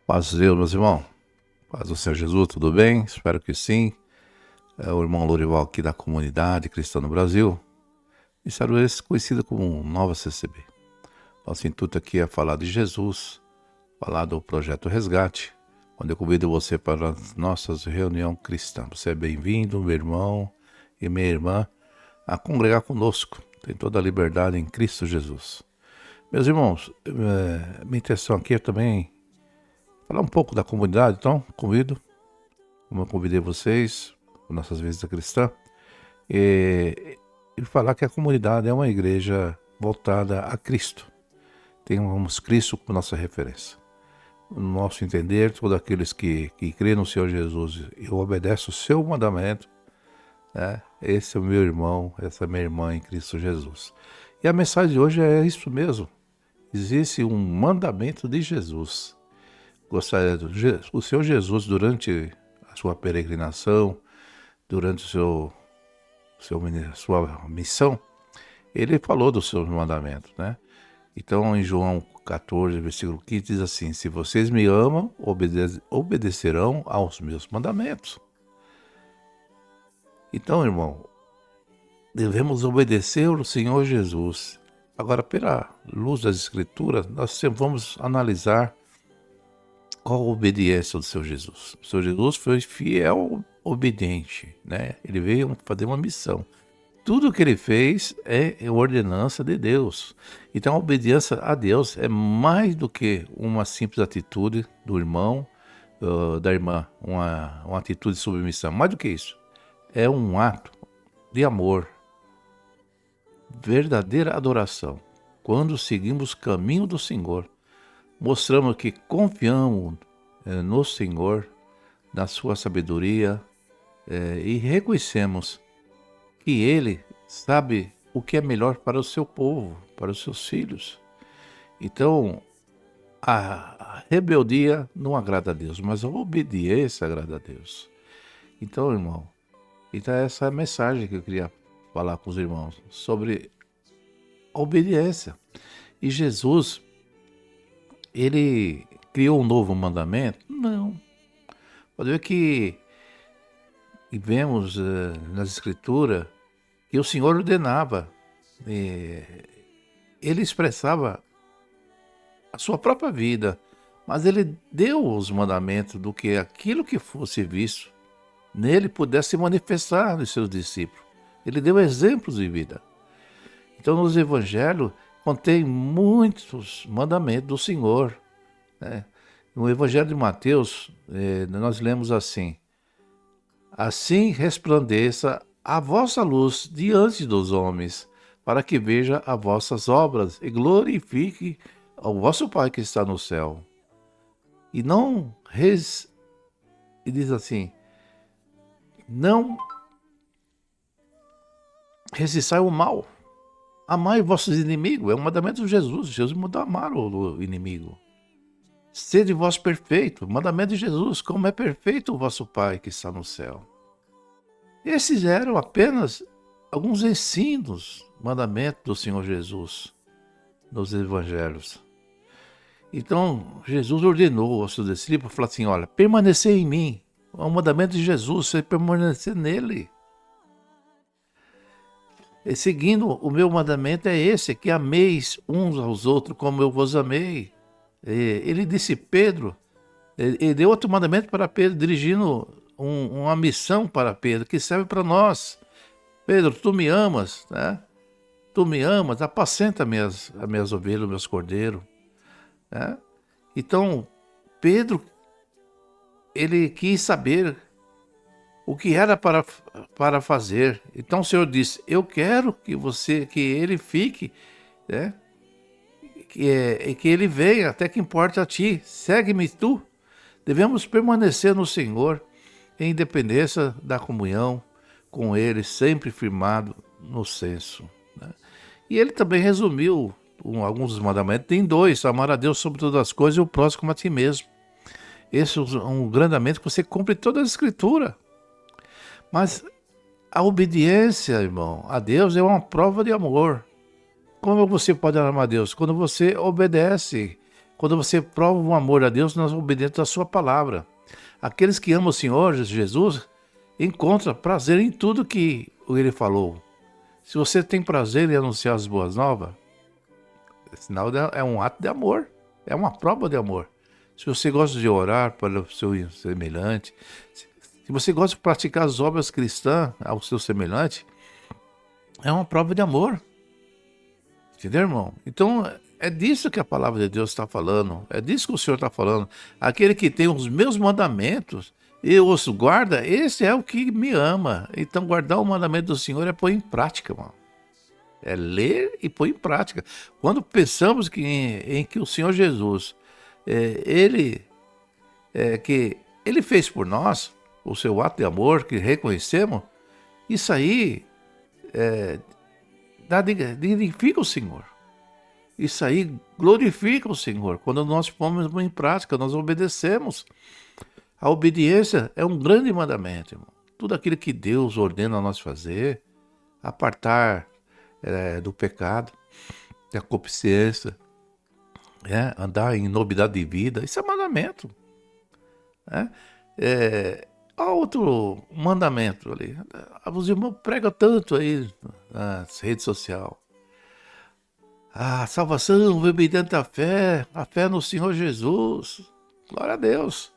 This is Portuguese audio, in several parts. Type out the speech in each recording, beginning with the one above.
Paz de Deus, meus irmãos. Paz do Senhor Jesus, tudo bem? Espero que sim. É o irmão Lorival aqui da Comunidade Cristã no Brasil. Ministério esse conhecido como Nova CCB. Nosso intuito aqui é falar de Jesus, falar do Projeto Resgate, onde eu convido você para as nossas reuniões cristãs. Você é bem-vindo, meu irmão e minha irmã, a congregar conosco. Tem toda a liberdade em Cristo Jesus. Meus irmãos, minha intenção aqui é também falar um pouco da comunidade, então convido, como eu convidei vocês, nossas visitas cristãs, e falar que a comunidade é uma igreja voltada a Cristo. Temos Cristo como nossa referência. No nosso entender, todos aqueles que crêem no Senhor Jesus e obedecem o seu mandamento, né? Esse é o meu irmão, essa é a minha irmã em Cristo Jesus. E a mensagem de hoje é isso mesmo. Existe um mandamento de Jesus. O Senhor Jesus, durante a sua peregrinação, durante sua missão, ele falou dos seus mandamentos, né? Então, em João 14, versículo 15, diz assim: se vocês me amam, obedecerão aos meus mandamentos. Então, irmão, devemos obedecer ao Senhor Jesus. Agora, pela luz das Escrituras, nós vamos analisar qual a obediência do Senhor Jesus. O Senhor Jesus foi fiel, obediente, né? Ele veio fazer uma missão. Tudo que ele fez é ordenança de Deus. Então a obediência a Deus é mais do que uma simples atitude do irmão, da irmã, uma atitude de submissão. Mais do que isso, é um ato de amor, verdadeira adoração. Quando seguimos o caminho do Senhor, mostramos que confiamos no Senhor, na sua sabedoria, e reconhecemos que Ele sabe o que é melhor para o seu povo, para os seus filhos. Então, a rebeldia não agrada a Deus, mas a obediência agrada a Deus. Então, irmão, essa é a mensagem que eu queria falar com os irmãos, sobre a obediência. E Jesus, ele criou um novo mandamento? Não. Pode ver que vemos nas Escrituras que o Senhor ordenava, ele expressava a sua própria vida, mas ele deu os mandamentos do que aquilo que fosse visto nele pudesse manifestar nos seus discípulos. Ele deu exemplos de vida. Então, nos evangelhos, contém muitos mandamentos do Senhor, né? No Evangelho de Mateus, nós lemos assim: assim resplandeça a vossa luz diante dos homens, para que veja as vossas obras e glorifique ao vosso Pai que está no céu. E e diz assim: não resistai o mal, amai vossos inimigos. É um mandamento de Jesus. Jesus mandou amar o inimigo. Sede vós perfeito, mandamento de Jesus, como é perfeito o vosso Pai que está no céu. Esses eram apenas alguns ensinos, mandamentos do Senhor Jesus nos evangelhos. Então, Jesus ordenou aos seus discípulos, falou assim: olha, permanecer em mim. É um mandamento de Jesus, você permanecer nele. E seguindo o meu mandamento é esse, que ameis uns aos outros como eu vos amei. Ele disse Pedro, ele deu outro mandamento para Pedro, dirigindo uma missão para Pedro, que serve para nós. Pedro, tu me amas, né? Tu me amas, apacenta as minhas ovelhas, meus cordeiros, né? Então, Pedro, ele quis saber o que era para fazer. Então o Senhor disse: eu quero que ele fique, né? Que ele venha, até que importa a ti, segue-me tu. Devemos permanecer no Senhor, em independência da comunhão com ele, sempre firmado no senso, né? E ele também resumiu alguns dos mandamentos em dois: amar a Deus sobre todas as coisas e o próximo como a ti mesmo. Esse é um grande mandamento que você cumpre toda a Escritura. Mas a obediência, irmão, a Deus é uma prova de amor. Como você pode amar a Deus? Quando você obedece, Quando você prova o amor a Deus, nós obedecemos a sua palavra. Aqueles que amam o Senhor Jesus encontram prazer em tudo que ele falou. Se você tem prazer em anunciar as boas novas, sinal é um ato de amor, é uma prova de amor. Se você gosta de orar para o seu semelhante, se você gosta de praticar as obras cristãs ao seu semelhante, é uma prova de amor. Entendeu, irmão? Então, é disso que a palavra de Deus está falando. É disso que o Senhor está falando. Aquele que tem os meus mandamentos e os guarda, esse é o que me ama. Então, guardar o mandamento do Senhor é pôr em prática, irmão. É ler e pôr em prática. Quando pensamos em que o Senhor Jesus, que Ele fez por nós, o seu ato de amor, que reconhecemos, isso aí dignifica o Senhor. Isso aí glorifica o Senhor. Quando nós pomos em prática, nós obedecemos. A obediência é um grande mandamento, irmão. Tudo aquilo que Deus ordena a nós fazer, apartar do pecado, da concupiscência, andar em novidade de vida, isso é mandamento. Há outro mandamento ali. Os irmãos pregam tanto aí nas redes sociais. A salvação vem mediante a fé no Senhor Jesus. Glória a Deus.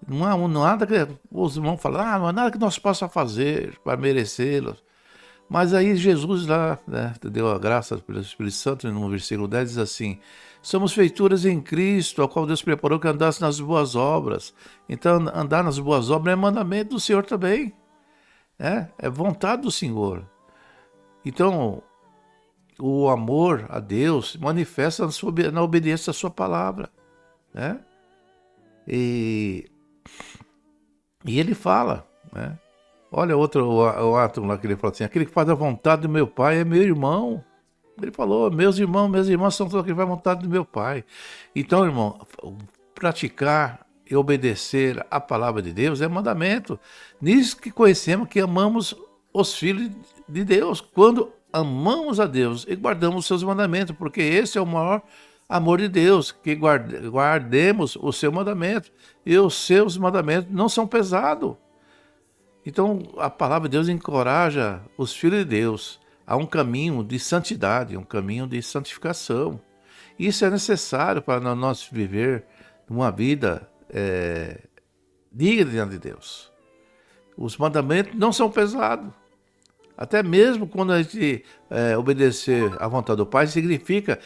Não há nada que os irmãos falam, não há nada que nós possamos fazer para merecê-lo. Mas aí Jesus lá, deu a graça pelo Espírito Santo, no versículo 10 diz assim: somos feituras em Cristo, ao qual Deus preparou que andasse nas boas obras. Então andar nas boas obras é mandamento do Senhor também. É vontade do Senhor. Então, o amor a Deus se manifesta na obediência à sua palavra. E ele fala, olha o ato lá que ele falou assim: aquele que faz a vontade do meu Pai é meu irmão. Ele falou: meus irmãos são todos que fazem a vontade do meu Pai. Então, irmão, praticar e obedecer a palavra de Deus é mandamento. Nisso que conhecemos que amamos os filhos de Deus, quando amamos a Deus e guardamos os seus mandamentos, porque esse é o maior amor de Deus, que guardemos o seu mandamento, e os seus mandamentos não são pesados. Então, a palavra de Deus encoraja os filhos de Deus a um caminho de santidade, um caminho de santificação. Isso é necessário para nós viver uma vida digna diante de Deus. Os mandamentos não são pesados. Até mesmo quando a gente obedecer à vontade do Pai, significa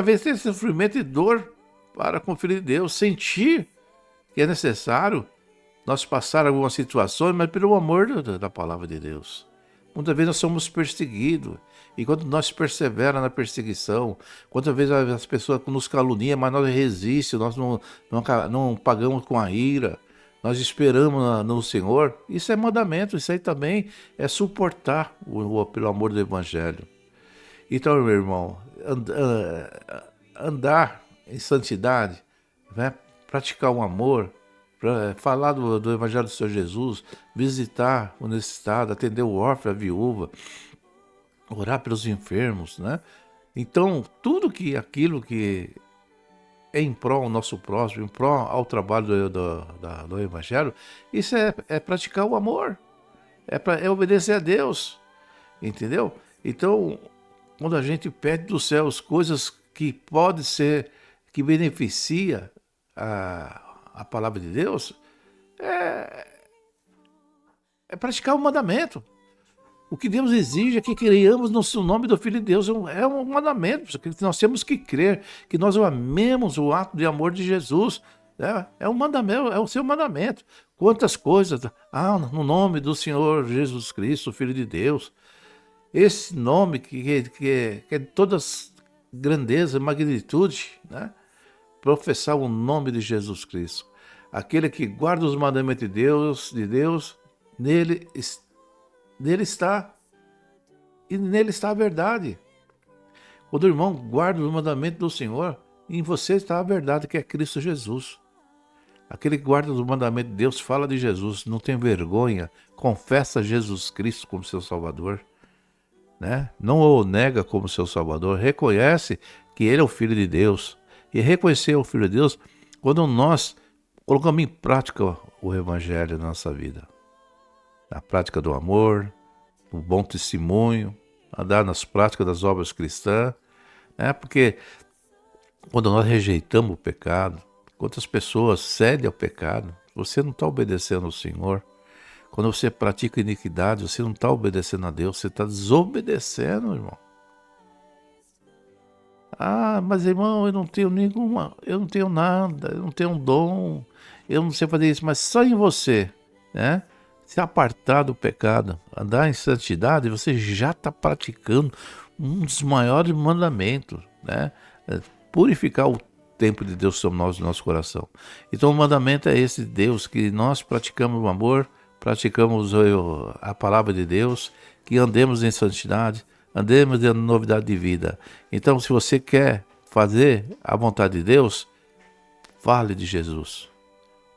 vencer sofrimento e dor para com o Filho de Deus, sentir que é necessário nós passar algumas situações, mas pelo amor da palavra de Deus. Muitas vezes nós somos perseguidos, e quando nós perseveramos na perseguição, quantas vezes as pessoas nos caluniam, mas nós resistimos, nós não pagamos com a ira, nós esperamos no Senhor. Isso é mandamento, isso aí também é suportar pelo amor do Evangelho. Então, meu irmão, andar em santidade, praticar o amor, falar do Evangelho do Senhor Jesus, visitar o necessitado, atender o órfão, a viúva, orar pelos enfermos, Então, tudo aquilo que é em prol ao nosso próximo, em prol ao trabalho do Evangelho, isso é praticar o amor, é obedecer a Deus, entendeu? Então, quando a gente pede dos céus coisas que pode ser, que beneficia a palavra de Deus, é praticar o mandamento. O que Deus exige é que criamos no nome do Filho de Deus. É um mandamento, que nós temos que crer, que nós amemos o ato de amor de Jesus. É um mandamento, é o seu mandamento. Quantas coisas, no nome do Senhor Jesus Cristo, Filho de Deus. Esse nome que é todas grandeza, magnitude, professar o nome de Jesus Cristo. Aquele que guarda os mandamentos de Deus, nele está, e nele está a verdade. Quando o irmão guarda os mandamentos do Senhor, em você está a verdade, que é Cristo Jesus. Aquele que guarda os mandamentos de Deus fala de Jesus, não tem vergonha, confessa Jesus Cristo como seu Salvador. né? Não o nega como seu Salvador, reconhece que ele é o Filho de Deus. E reconhecer o Filho de Deus quando nós colocamos em prática o Evangelho na nossa vida. Na prática do amor, do bom testemunho, andar nas práticas das obras cristãs, né? Porque quando nós rejeitamos o pecado, quantas pessoas cedem ao pecado, você não está obedecendo ao Senhor. Quando você pratica iniquidade, você não está obedecendo a Deus, você está desobedecendo, irmão. Ah, mas irmão, eu não tenho nenhuma, eu não tenho nada, eu não tenho um dom, eu não sei fazer isso, mas só em você, né? Se apartar do pecado, andar em santidade, você já está praticando um dos maiores mandamentos, né? Purificar o templo de Deus sobre nós, no nosso coração. Então o mandamento é esse de Deus, que nós praticamos o amor, praticamos a palavra de Deus, que andemos em santidade, andemos em novidade de vida. Então, se você quer fazer a vontade de Deus, fale de Jesus.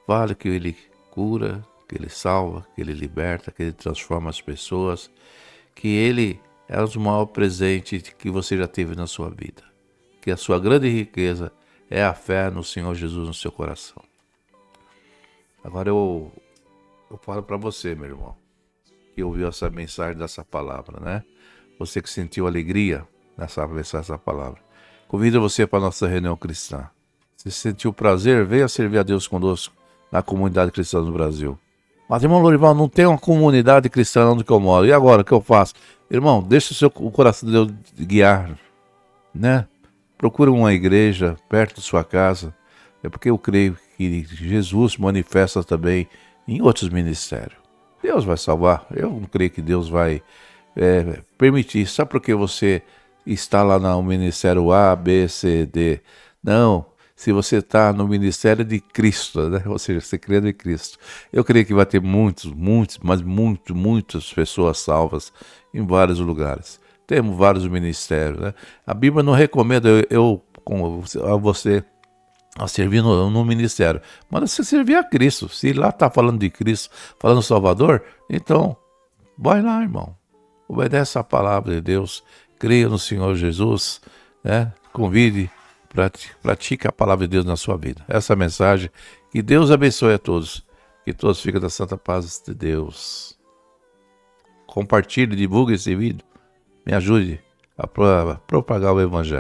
Fale que Ele cura, que Ele salva, que Ele liberta, que Ele transforma as pessoas, que Ele é o maior presente que você já teve na sua vida. Que a sua grande riqueza é a fé no Senhor Jesus no seu coração. Agora eu falo para você, meu irmão, que ouviu essa mensagem dessa palavra, né? Você que sentiu alegria nessa mensagem, essa palavra. Convido você para a nossa reunião cristã. Se sentiu prazer, venha servir a Deus conosco na comunidade cristã do Brasil. Mas, irmão Lorival, não tem uma comunidade cristã onde eu moro. E agora, o que eu faço? Irmão, deixa o coração de Deus guiar, né? Procure uma igreja perto de sua casa. É porque eu creio que Jesus manifesta também em outros ministérios. Deus vai salvar. Eu não creio que Deus vai permitir. Sabe por que você está lá no ministério A, B, C, D? Não. Se você está no ministério de Cristo, né? Ou seja, você crê em Cristo. Eu creio que vai ter muitas pessoas salvas em vários lugares. Temos vários ministérios, né? A Bíblia não recomenda a você a servir no ministério, mas você servir a Cristo. Se lá está falando de Cristo, falando Salvador, então vai lá, irmão. Obedece a palavra de Deus, creia no Senhor Jesus, né? Convide, pratique a palavra de Deus na sua vida. Essa mensagem, que Deus abençoe a todos, que todos fiquem na santa paz de Deus. Compartilhe, divulgue esse vídeo, me ajude a propagar o Evangelho.